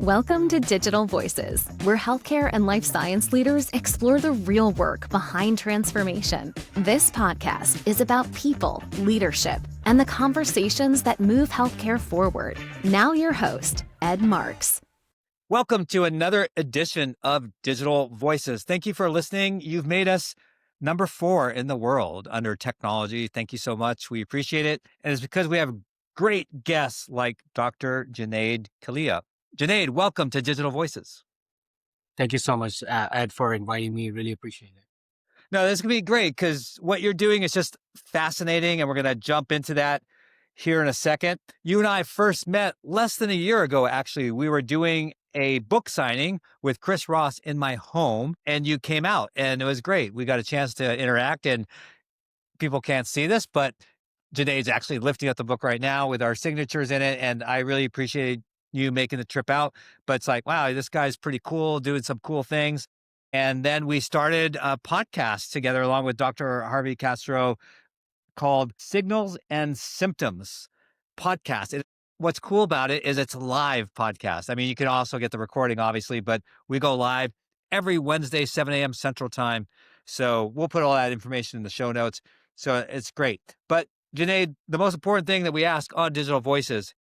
Welcome to Digital Voices, where healthcare and life science leaders explore the real work behind transformation. This podcast is about people, leadership, and the conversations that move healthcare forward. Now your host, Ed Marx. Welcome to another edition of Digital Voices. Thank you for listening. You've made us number 4 in the world under technology. Thank you so much. We appreciate it. And it's because we have great guests like Dr. Junaid Kalia. Junaid, welcome to Digital Voices. Thank you so much, Ed, for inviting me. Really appreciate it. No, this is going to be great because what you're doing is just fascinating, and we're going to jump into that here in a second. You and I first met less than a year ago, actually. We were doing a book signing with Chris Ross in my home, and you came out, and it was great. We got a chance to interact, and people can't see this, but Junaid's actually lifting up the book right now with our signatures in it, and I really appreciate you making the trip out. But it's like, wow, this guy's pretty cool, doing some cool things. And then we started a podcast together along with Dr. Harvey Castro called Signals and Symptoms Podcast. What's cool about it is it's a live podcast. I mean, you can also get the recording, obviously, but we go live every Wednesday, 7 a.m. Central Time. So we'll put all that information in the show notes. So it's great. But Junaid, the most important thing that we ask on Digital Voices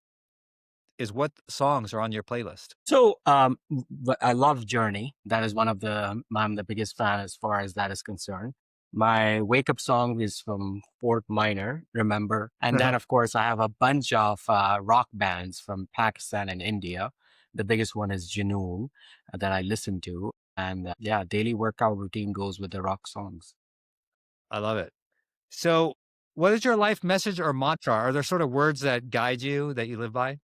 is what songs are on your playlist? So I love Journey. That is one of I'm the biggest fan as far as that is concerned. My wake up song is from Fort Minor, Remember. And then, of course, I have a bunch of rock bands from Pakistan and India. The biggest one is Junoon that I listen to. And daily workout routine goes with the rock songs. I love it. So what is your life message or mantra? Are there sort of words that guide you, that you live by?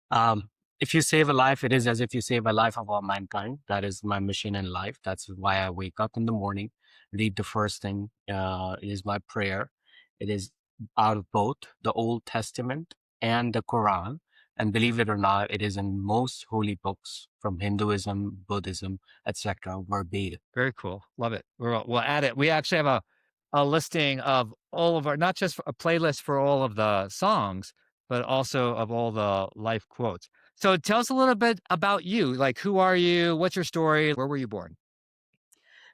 If you save a life, it is as if you save a life of all mankind. That is my mission in life. That's why I wake up in the morning, read the first thing. It is my prayer. It is out of both the Old Testament and the Quran. And believe it or not, it is in most holy books from Hinduism, Buddhism, etc. verbatim. Very cool. Love it. We'll add it. We actually have a listing of all of our, not just a playlist for all of the songs, but also of all the life quotes. So tell us a little bit about you. Like, who are you? What's your story? Where were you born?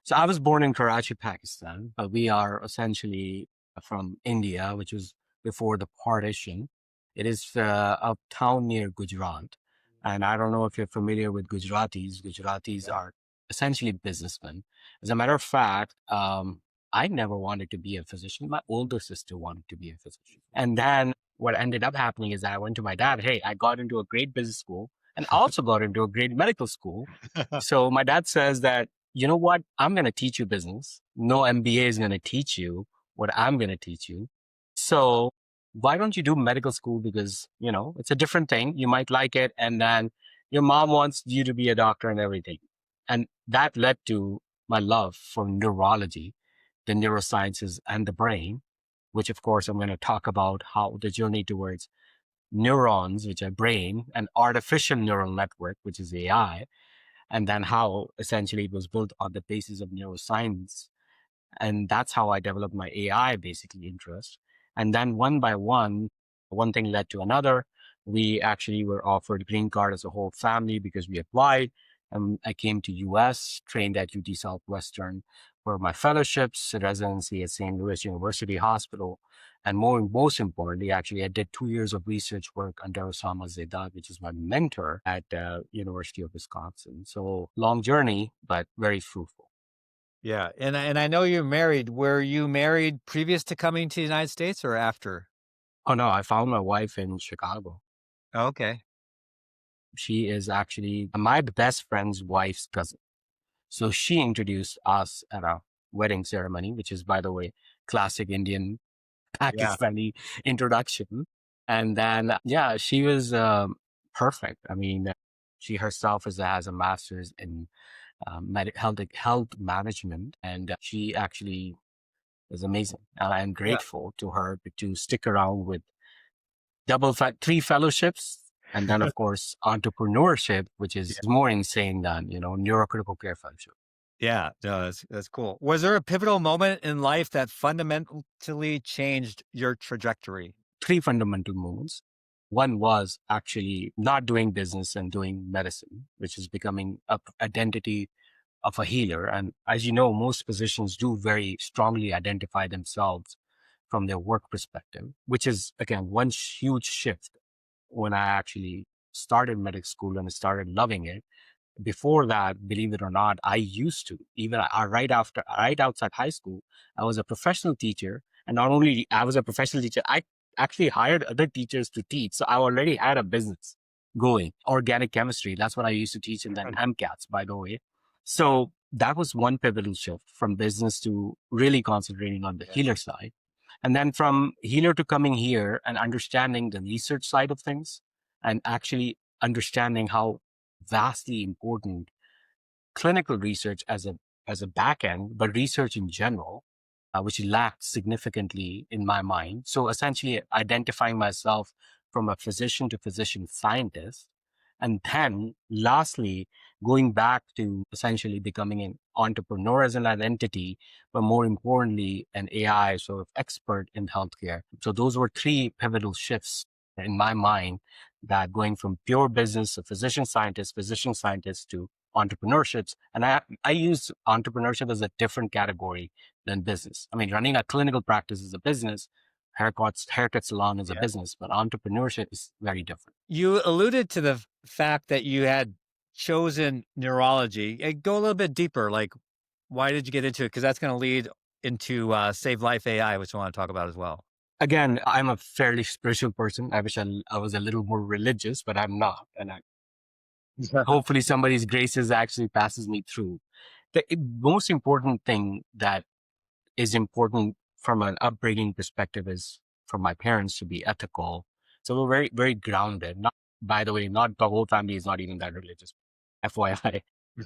So I was born in Karachi, Pakistan, but we are essentially from India, which was before the partition. It is a town near Gujarat. And I don't know if you're familiar with Gujaratis. Gujaratis are essentially businessmen. As a matter of fact, I never wanted to be a physician. My older sister wanted to be a physician. And then what ended up happening is that I went to my dad, hey, I got into a great business school and also got into a great medical school. So my dad says that, you know what, I'm going to teach you business. No MBA is going to teach you what I'm going to teach you. So why don't you do medical school? Because, it's a different thing. You might like it. And then your mom wants you to be a doctor and everything. And that led to my love for neurology, the neurosciences and the brain, which of course I'm going to talk about how the journey towards neurons, which are brain, and artificial neural network, which is AI, and then how essentially it was built on the basis of neuroscience. And that's how I developed my AI basically interest. And then one by one thing led to another. We actually were offered green card as a whole family because we applied. And I came to US, trained at UT Southwestern for my fellowships, residency at St. Louis University Hospital. And most importantly, actually, I did 2 years of research work under Osama Zaidad, which is my mentor at University of Wisconsin. So long journey, but very fruitful. Yeah. And I know you're married. Were you married previous to coming to the United States or after? Oh, no, I found my wife in Chicago. Okay. She is actually my best friend's wife's cousin. So she introduced us at a wedding ceremony, which is, by the way, classic Indian Pakistani introduction. And then, she was perfect. I mean, she herself has a master's in health management, and she actually is amazing. I'm grateful to her to stick around with 3 fellowships. And then, of course, entrepreneurship, which is more insane than, neurocritical care fellowship. Yeah, no, that's cool. Was there a pivotal moment in life that fundamentally changed your trajectory? 3 fundamental moments. One was actually not doing business and doing medicine, which is becoming a identity of a healer. And as you know, most physicians do very strongly identify themselves from their work perspective, which is, again, one huge shift when I actually started medical school and started loving it. Before that, believe it or not, I used to, even right outside high school, I was a professional teacher. And not only I was a professional teacher, I actually hired other teachers to teach. So I already had a business going, organic chemistry. That's what I used to teach. And then MCATs, by the way. So that was one pivotal shift from business to really concentrating on the healer side. And then from healer to coming here and understanding the research side of things and actually understanding how vastly important clinical research as a back end, but research in general, which lacked significantly in my mind. So essentially identifying myself from a physician to physician scientist. And then lastly, going back to essentially becoming an entrepreneur as an identity, but more importantly, an AI sort of expert in healthcare. So those were three pivotal shifts in my mind, that going from pure business, a physician scientist to entrepreneurships. And I use entrepreneurship as a different category than business. I mean, running a clinical practice is a business, haircut salon is a business, but entrepreneurship is very different. You alluded to the fact that you had chosen neurology. Go a little bit deeper. Like, why did you get into it? Because that's going to lead into SaveLife.ai, which I want to talk about as well. Again, I'm a fairly spiritual person. I wish I was a little more religious, but I'm not. And hopefully somebody's graces actually passes me through. The most important thing that is important from an upbringing perspective is for my parents to be ethical. So we're very, very grounded. Not, by the way, not the whole family is not even that religious, FYI.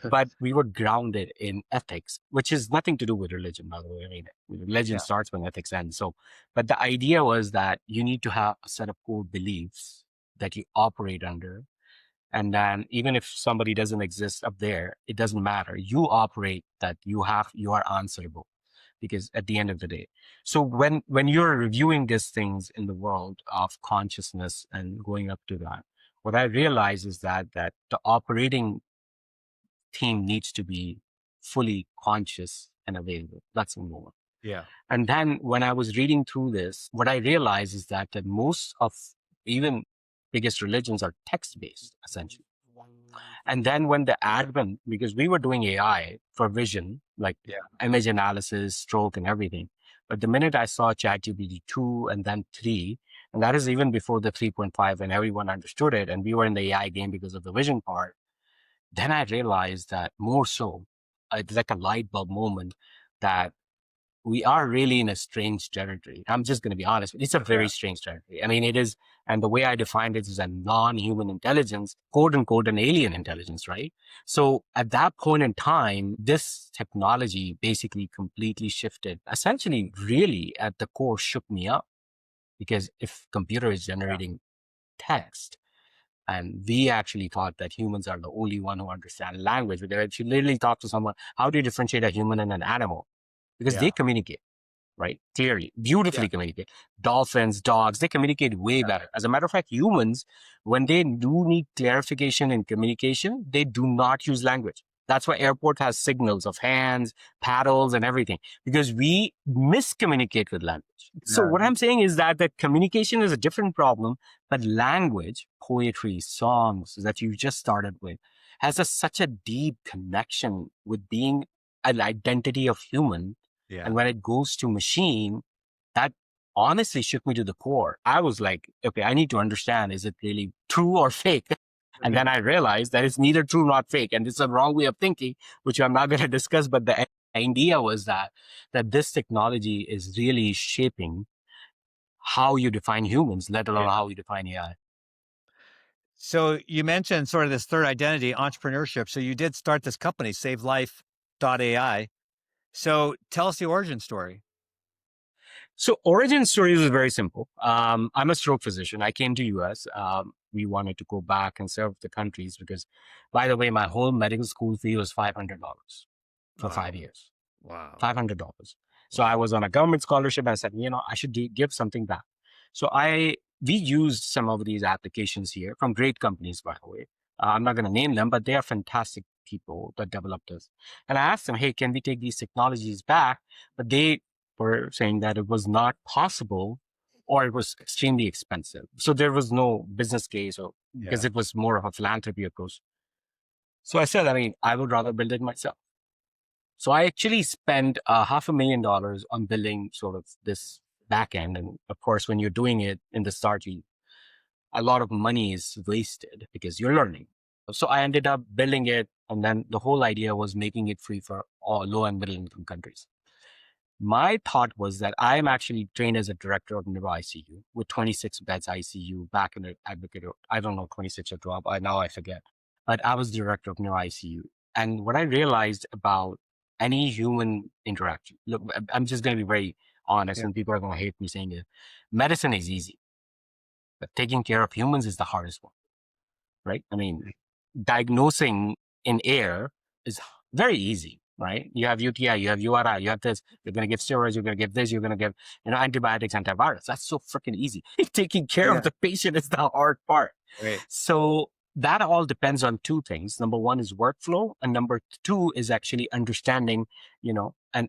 But we were grounded in ethics, which is nothing to do with religion, by the way. I mean, religion starts when ethics ends. So, but the idea was that you need to have a set of core beliefs that you operate under. And then even if somebody doesn't exist up there, it doesn't matter. You operate that you are answerable, because at the end of the day. So when you're reviewing these things in the world of consciousness and going up to that, what I realize is that the operating team needs to be fully conscious and available. That's number one. Yeah. And then when I was reading through this, what I realized is that most of even biggest religions are text-based, essentially. And then when the advent, because we were doing AI for vision, like image analysis, stroke and everything. But the minute I saw ChatGPT 2 and then 3, and that is even before the 3.5 and everyone understood it, and we were in the AI game because of the vision part, then I realized that more so, it's like a light bulb moment, that we are really in a strange territory. I'm just going to be honest. It's a very strange territory. I mean, it is. And the way I defined it is a non-human intelligence, quote unquote, an alien intelligence, right? So at that point in time, this technology basically completely shifted. Essentially, really at the core shook me up, because if computer is generating text, and we actually thought that humans are the only one who understand language. But if you literally talk to someone, how do you differentiate a human and an animal? Because they communicate, right? Clearly, beautifully communicate. Dolphins, dogs, they communicate way better. As a matter of fact, humans, when they do need clarification in communication, they do not use language. That's why airport has signals of hands, paddles, and everything, because we miscommunicate with language. So what I'm saying is that communication is a different problem, but language, poetry, songs that you just started with, has such a deep connection with being an identity of human. And when it goes to machine, that honestly shook me to the core. I was like, okay, I need to understand, is it really true or fake? And then I realized that it's neither true nor fake. And it's a wrong way of thinking, which I'm not going to discuss. But the idea was that this technology is really shaping how you define humans, let alone how you define AI. So you mentioned sort of this third identity, entrepreneurship. So you did start this company, SaveLife.ai. So tell us the origin story. So origin story is very simple. I'm a stroke physician. I came to US. We wanted to go back and serve the countries because, by the way, my whole medical school fee was $500 for 5 years. Wow. $500. So I was on a government scholarship. I said, I should give something back. So I we used some of these applications here from great companies, by the way. I'm not going to name them, but they are fantastic people that developed this. And I asked them, hey, can we take these technologies back? But they were saying that it was not possible or it was extremely expensive. So there was no business case or because it was more of a philanthropy approach. So I said, I mean, I would rather build it myself. So I actually spent $500,000 on building sort of this back end. And of course, when you're doing it in the start, a lot of money is wasted because you're learning. So I ended up building it. And then the whole idea was making it free for all low and middle income countries. My thought was that I'm actually trained as a director of neuro ICU with 26 beds ICU back in the advocate. I don't know, 26 or 12. Now I forget. But I was director of neuro ICU. And what I realized about any human interaction, look, I'm just going to be very honest and people are going to hate me saying it. Medicine is easy, but taking care of humans is the hardest one, right? I mean, diagnosing in air is very easy, right? You have UTI, you have URI, you have this, you're going to give steroids, you're going to give this, you're going to give, antibiotics, antivirus. That's so freaking easy. Taking care of the patient is the hard part. Right. So that all depends on two things. Number one is workflow. And number two is actually understanding, and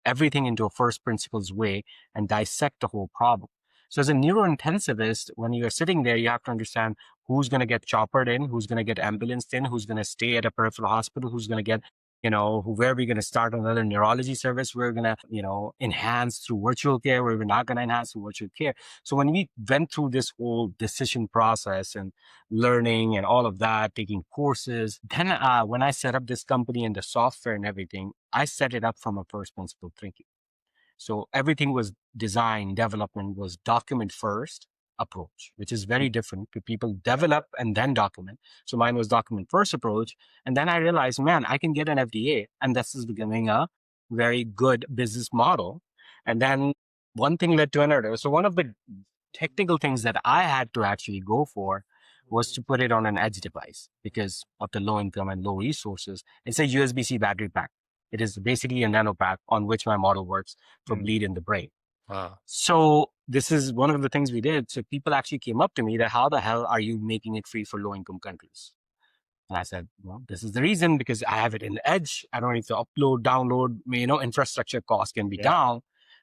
everything into a first principles way and dissect the whole problem. So as a neurointensivist, when you're sitting there, you have to understand who's going to get choppered in, who's going to get ambulanced in, who's going to stay at a peripheral hospital, who's going to get, where we're going to start another neurology service. We're going to, enhance through virtual care, where we're not going to enhance through virtual care. So when we went through this whole decision process and learning and all of that, taking courses, then when I set up this company and the software and everything, I set it up from a first principle thinking. So everything was design, development was document first approach, which is very different. People develop and then document. So mine was document first approach. And then I realized, man, I can get an FDA. And this is becoming a very good business model. And then one thing led to another. So one of the technical things that I had to actually go for was to put it on an edge device because of the low income and low resources. It's a USB-C battery pack. It is basically a nano pack on which my model works for bleed in the brain. Wow. So this is one of the things we did. So people actually came up to me that how the hell are you making it free for low income countries? And I said, well, this is the reason because I have it in the edge. I don't need to upload, download, infrastructure cost can be down.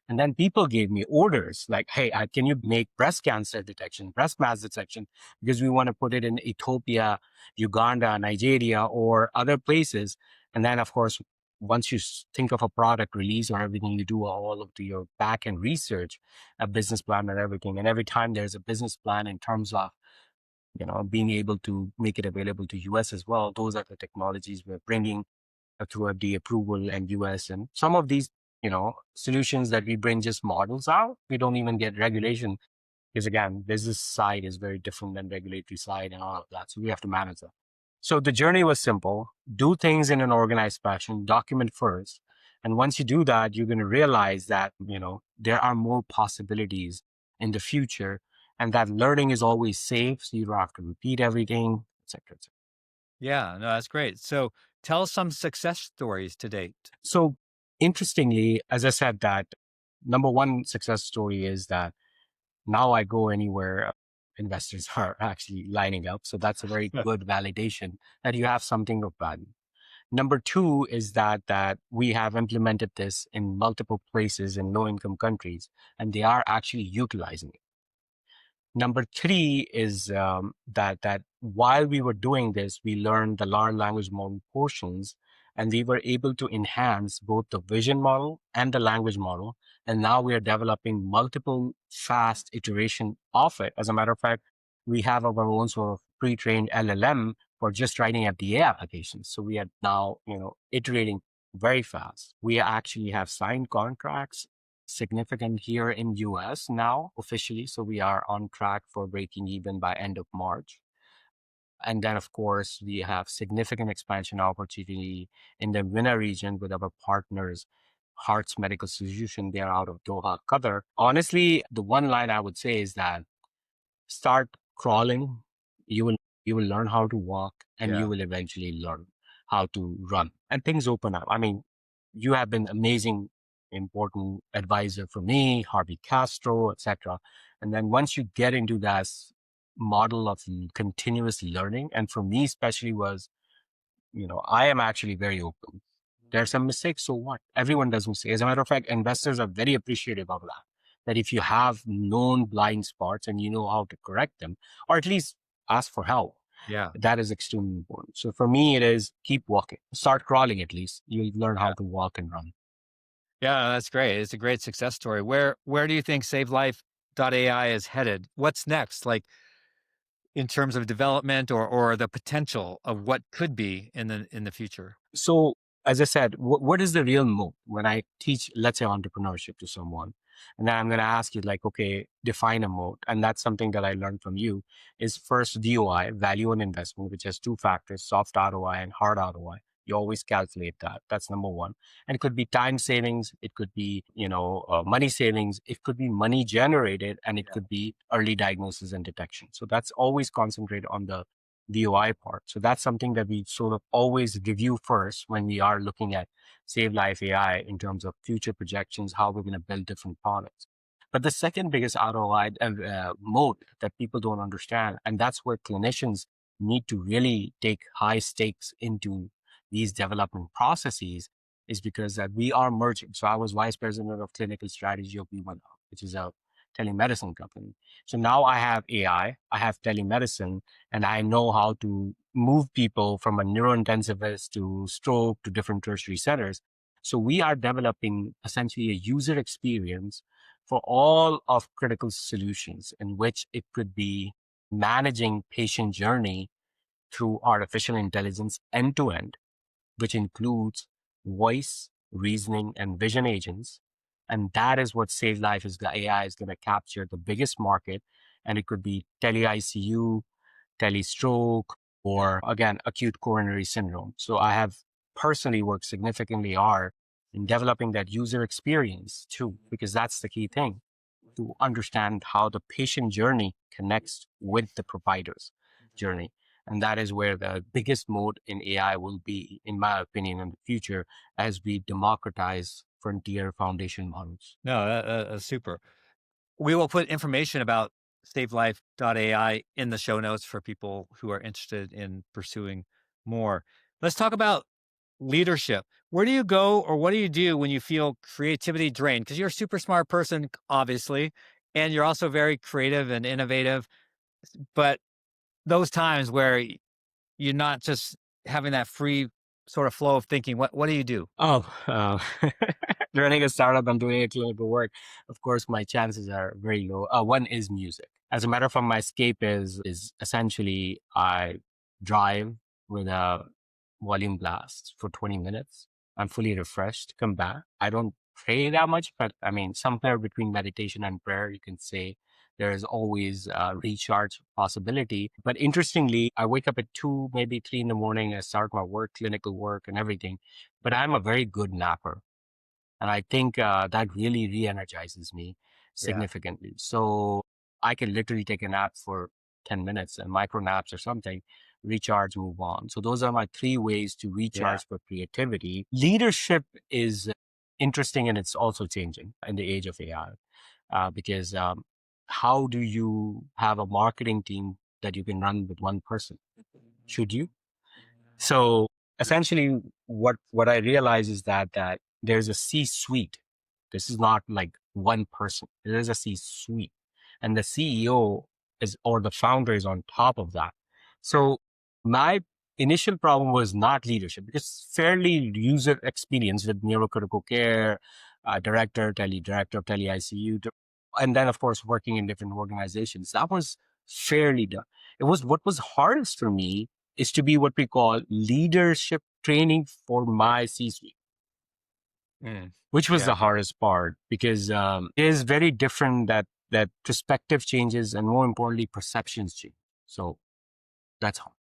And then people gave me orders like, hey, can you make breast cancer detection, breast mass detection? Because we want to put it in Ethiopia, Uganda, Nigeria, or other places. And then, of course, once you think of a product release or everything, you do all of your back end research, a business plan and everything. And every time there's a business plan in terms of, being able to make it available to US as well. Those are the technologies we're bringing through FDA approval and US. And some of these, solutions that we bring just models out, we don't even get regulation because again, business side is very different than regulatory side and all of that. So we have to manage that. So the journey was simple. Do things in an organized fashion, document first. And once you do that, you're going to realize that, there are more possibilities in the future and that learning is always safe. So you don't have to repeat everything, et cetera, et cetera. Yeah, no, that's great. So tell us some success stories to date. So interestingly, as I said, that number one success story is that now I go anywhere, investors are actually lining up. So that's a very good validation that you have something of value. Number two is that we have implemented this in multiple places in low income countries, and they are actually utilizing it. Number three is that while we were doing this, we learned the large language model portions, and we were able to enhance both the vision model and the language model. And now we are developing multiple fast iteration of it. As a matter of fact, we have our own sort of pre-trained LLM for just writing FDA applications. So we are now, iterating very fast. We actually have signed contracts significant here in US now officially. So we are on track for breaking even by end of March. And then, of course, we have significant expansion opportunity in the MENA region with our partners, Hearts Medical Solution. They are out of Doha, Qatar. Honestly, the one line I would say is that start crawling. You will learn how to walk, and you will eventually learn how to run. And things open up. I mean, you have been amazing, important advisor for me, Harvey Castro, etc. And then once you get into that model of continuous learning, and for me especially was, I am actually very open. There are some mistakes, so what? Everyone does mistakes. As a matter of fact, investors are very appreciative of that. That if you have known blind spots and you know how to correct them, or at least ask for help, Yeah. that is extremely important. So for me, it is keep walking, start crawling at least. You'll learn how to walk and run. Yeah, that's great. It's a great success story. Where do you think SaveLife.ai is headed? What's next? Like in terms of development or the potential of what could be in the future? So, as I said, what is the real moat when I teach, let's say, entrepreneurship to someone? And then I'm going to ask you, like, okay, define a moat. And that's something that I learned from you is first VOI, value on investment, which has two factors, soft ROI and hard ROI. You always calculate that. That's number one. And it could be time savings. It could be, money savings. It could be money generated, and it could be early diagnosis and detection. So that's always concentrate on the VOI part. So that's something that we sort of always review first when we are looking at Save Life AI in terms of future projections, how we're going to build different products. But the second biggest ROI mode that people don't understand, and that's where clinicians need to really take high stakes into these development processes, is because that we are merging. So I was vice president of clinical strategy of V1, which is a telemedicine company. So now I have AI, I have telemedicine, and I know how to move people from a neurointensivist to stroke to different tertiary centers. So we are developing essentially a user experience for all of critical solutions, in which it could be managing patient journey through artificial intelligence end to end, which includes voice, reasoning, and vision agents. And that is what Save Life is. The AI is going to capture the biggest market. And it could be tele ICU, tele stroke, or again, acute coronary syndrome. So I have personally worked significantly hard in developing that user experience too, because that's the key thing, to understand how the patient journey connects with the provider's journey. And that is where the biggest mode in AI will be, in my opinion, in the future, as we democratize frontier foundation models. No, that's super. We will put information about SaveLife.ai in the show notes for people who are interested in pursuing more. Let's talk about leadership. Where do you go or what do you do when you feel creativity drained? Because you're a super smart person, obviously, and you're also very creative and innovative. But those times where you're not just having that free sort of flow of thinking, what do you do? Oh, running a startup and doing a clinical work, of course, my chances are very low. One is music. As a matter of fact, my escape is essentially I drive with a volume blast for 20 minutes. I'm fully refreshed, come back. I don't pray that much, but I mean, somewhere between meditation and prayer, you can say there is always a recharge possibility. But interestingly, I wake up at 2, maybe 3 in the morning. I start my work, clinical work and everything. But I'm a very good napper. And I think that really re-energizes me Yeah. significantly. So I can literally take a nap for 10 minutes and micro naps or something, recharge, move on. So those are my 3 ways to recharge for creativity. Leadership is interesting, and it's also changing in the age of AI, because how do you have a marketing team that you can run with one person? Should you? So essentially, what I realize is that there's a C-suite. This is not like one person. There is a C-suite, and the CEO is, or the founder is on top of that. So my initial problem was not leadership, because fairly user experience with neurocritical care, director of tele ICU, and then of course working in different organizations. That was fairly done. It was what was hardest for me is to be what we call leadership training for my C-suite, Mm. which was Yeah. the hardest part, because it is very different that perspective changes, and more importantly, perceptions change. So that's hard.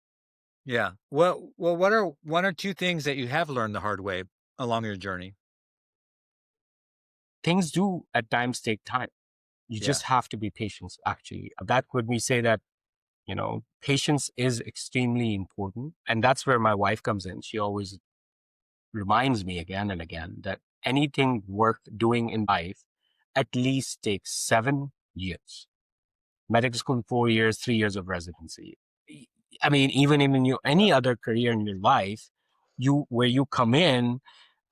Yeah. Well, what are 1 or 2 things that you have learned the hard way along your journey? Things do at times take time. You Yeah. just have to be patient, actually. That would we say that, patience is extremely important. And that's where my wife comes in. She always reminds me again and again that anything worth doing in life at least takes 7 years. medical school 4 years, 3 years of residency. I mean, even in any other career in your life, where you come in,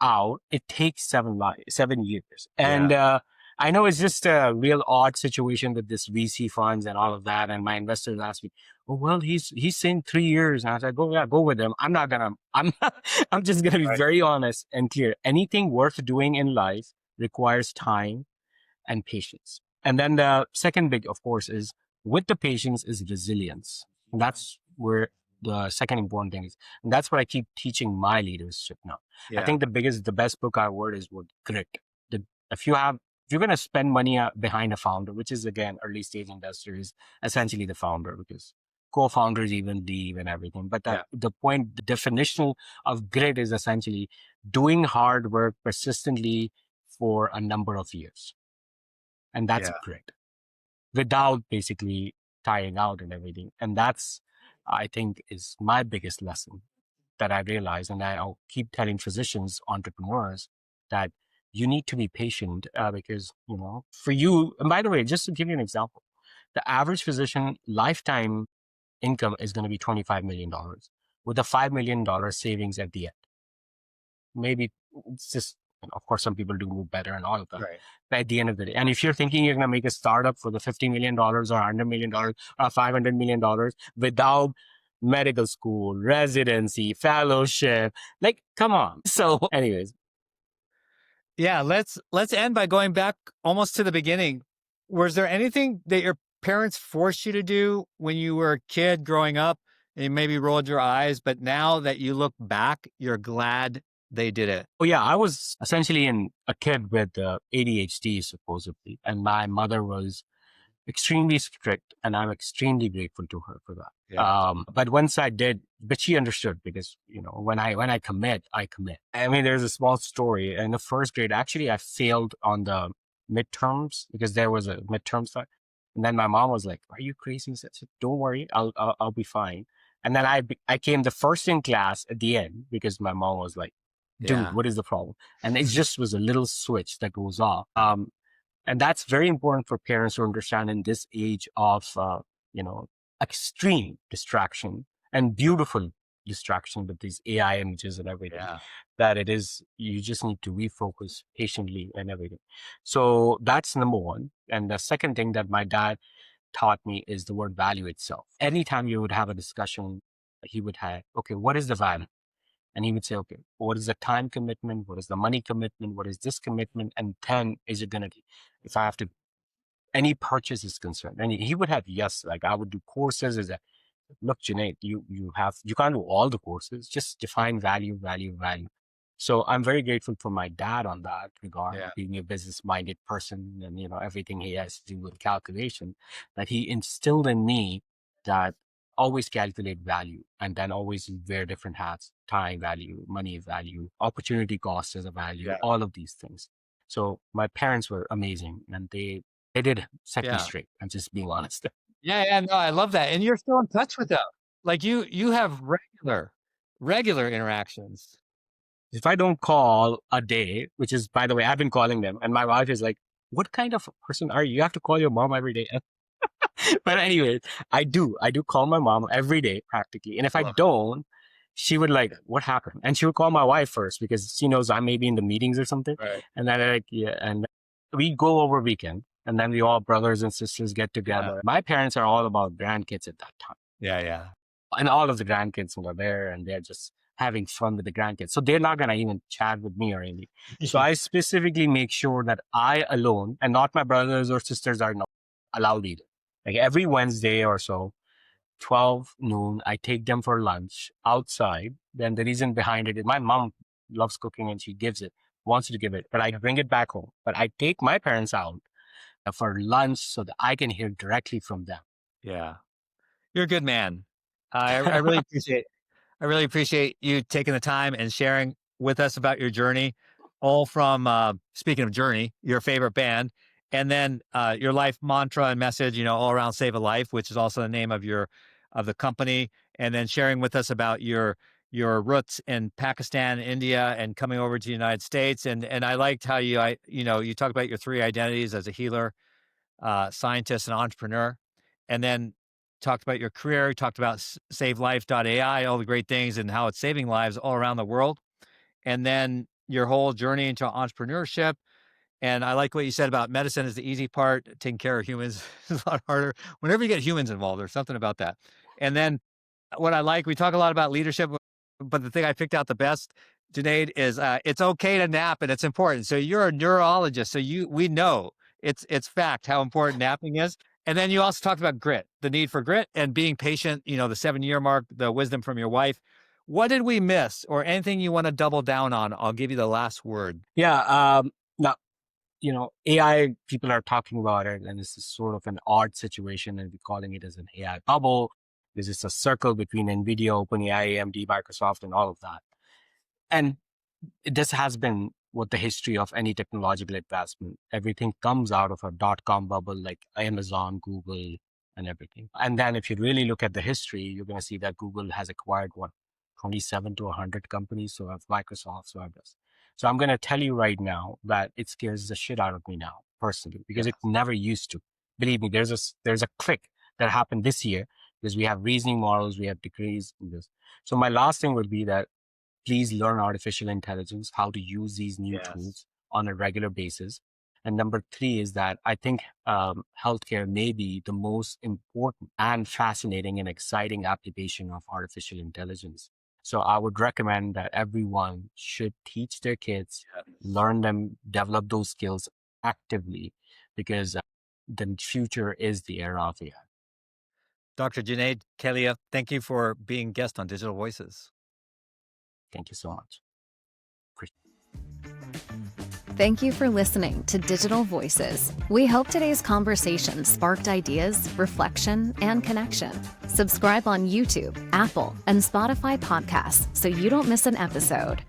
out, it takes 7 years. And I know it's just a real odd situation with this VC funds and all of that. And my investors ask me, "Oh, well, he's saying 3 years." And I was like, "Oh yeah, go with him. I'm just gonna be very honest and clear. Anything worth doing in life requires time and patience. And then the second big, of course, is with the patience is resilience. And that's where the second important thing is. And that's what I keep teaching my leadership now. I think the best book I read is with grit. If you're going to spend money behind a founder, which is again, early stage investor is essentially the founder because co-founders even leave and everything. But the point, the definition of grit is essentially doing hard work persistently for a number of years. And that's grit without basically tiring out and everything. And that's, I think, is my biggest lesson that I realized. And I'll keep telling physicians, entrepreneurs, that you need to be patient because, for you, and by the way, just to give you an example, the average physician lifetime income is going to be $25 million with a $5 million savings at the end. Maybe it's just, of course, some people do better and all of that. Right. But at the end of the day, and if you're thinking you're going to make a startup for the $50 million or $100 million or $500 million without medical school, residency, fellowship, like, come on. So anyways. Yeah, let's end by going back almost to the beginning. Was there anything that your parents forced you to do when you were a kid growing up and you maybe rolled your eyes, but now that you look back, you're glad they did it? Oh yeah, I was essentially a kid with ADHD supposedly, and my mother was extremely strict, and I'm extremely grateful to her for that. Yeah. But once I did, but she understood because, when I commit, I commit. I mean, there's a small story. In the first grade, actually, I failed on the midterms because there was a midterm start. And then my mom was like, "Are you crazy?" I said, "Don't worry, I'll be fine." And then I came the first in class at the end because my mom was like, "Dude, what is the problem?" And it just was a little switch that goes off. And that's very important for parents to understand in this age of, extreme distraction and beautiful distraction with these AI images and everything, that you just need to refocus patiently and everything. So that's number one. And the second thing that my dad taught me is the word value itself. Anytime you would have a discussion, he would have, okay, what is the value? And he would say, okay, what is the time commitment? What is the money commitment? What is this commitment? And then is it going to be, if I have to, any purchase is concerned? And he would have, yes, like I would do courses. Is that, look, Junaid, you can't do all the courses. Just define value. So I'm very grateful for my dad on that regard, being a business-minded person and, everything he has to do with calculation, that he instilled in me that always calculate value and then always wear different hats, time value, money value, opportunity cost as a value, all of these things. So my parents were amazing and they did set me straight. I'm just being honest. Yeah, no, I love that. And you're still in touch with them. Like you have regular interactions. If I don't call a day, which is, by the way, I've been calling them, and my wife is like, "What kind of person are you? You have to call your mom every day." But anyway, I do call my mom every day practically. And if I don't, she would like, "What happened?" And she would call my wife first because she knows I may be in the meetings or something. Right. And then and we go over weekend and then we all brothers and sisters get together. My parents are all about grandkids at that time. Yeah. And all of the grandkids were there and they're just having fun with the grandkids. So they're not going to even chat with me or anything. So I specifically make sure that I alone and not my brothers or sisters are not allowed either. Like every Wednesday or so, 12 noon, I take them for lunch outside. Then the reason behind it is my mom loves cooking and she wants to give it, but I bring it back home. But I take my parents out for lunch so that I can hear directly from them. Yeah. You're a good man. I really appreciate you taking the time and sharing with us about your journey, all from, speaking of journey, your favorite band, and then your life mantra and message, all around Save a Life, which is also the name of the company, and then sharing with us about your roots in Pakistan, India, and coming over to the United States. And I liked how you talked about your three identities as a healer, scientist, and entrepreneur. and then talked about your career, talked about SaveLife.ai, all the great things and how it's saving lives all around the world. And then your whole journey into entrepreneurship. And I like what you said about medicine is the easy part. Taking care of humans is a lot harder. Whenever you get humans involved, there's something about that. And then what I like, we talk a lot about leadership, but the thing I picked out the best, Junaid, is it's okay to nap and it's important. So you're a neurologist, so we know it's fact how important napping is. And then you also talked about grit, the need for grit and being patient. The 7-year mark, the wisdom from your wife. What did we miss, or anything you want to double down on? I'll give you the last word. Yeah. Now, AI, people are talking about it, and this is sort of an odd situation, and we're calling it as an AI bubble. This is a circle between NVIDIA, OpenAI, AMD, Microsoft, and all of that. And this has been what the history of any technological advancement. Everything comes out of a dot-com bubble like Amazon, Google, and everything. And then if you really look at the history, you're going to see that Google has acquired 27 to 100 companies. So have Microsoft, so have this. So I'm going to tell you right now that it scares the shit out of me now, personally, because it never used to. Believe me, there's a click that happened this year because we have reasoning models, we have degrees in this. So my last thing would be that please learn artificial intelligence, how to use these new tools on a regular basis. And number 3 is that I think healthcare may be the most important and fascinating and exciting application of artificial intelligence. So I would recommend that everyone should teach their kids, learn them, develop those skills actively, because the future is the era of AI. Dr. Junaid Kalia, thank you for being guest on Digital Voices. Thank you so much. Thank you for listening to Digital Voices. We hope today's conversation sparked ideas, reflection, and connection. Subscribe on YouTube, Apple, and Spotify podcasts so you don't miss an episode.